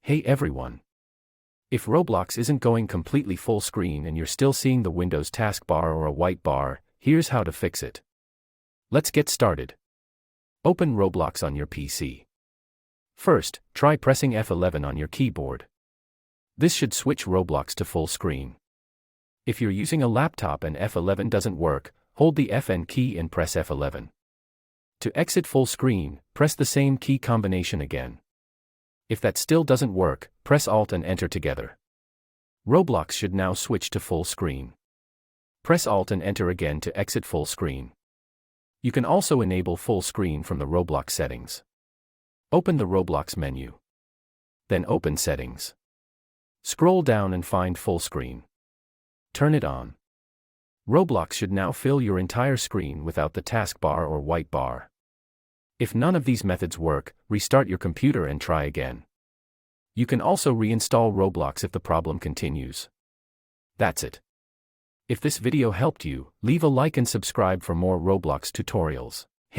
Hey everyone! If Roblox isn't going completely full screen and you're still seeing the Windows taskbar or a white bar, here's how to fix it. Let's get started. Open Roblox on your PC. First, try pressing F11 on your keyboard. This should switch Roblox to full screen. If you're using a laptop and F11 doesn't work, hold the FN key and press F11. To exit full screen, press the same key combination again. If that still doesn't work, press Alt and Enter together. Roblox should now switch to full screen. Press Alt and Enter again to exit full screen. You can also enable full screen from the Roblox settings. Open the Roblox menu. Then open Settings. Scroll down and find full screen. Turn it on. Roblox should now fill your entire screen without the taskbar or white bar. If none of these methods work, restart your computer and try again. You can also reinstall Roblox if the problem continues. That's it. If this video helped you, leave a like and subscribe for more Roblox tutorials.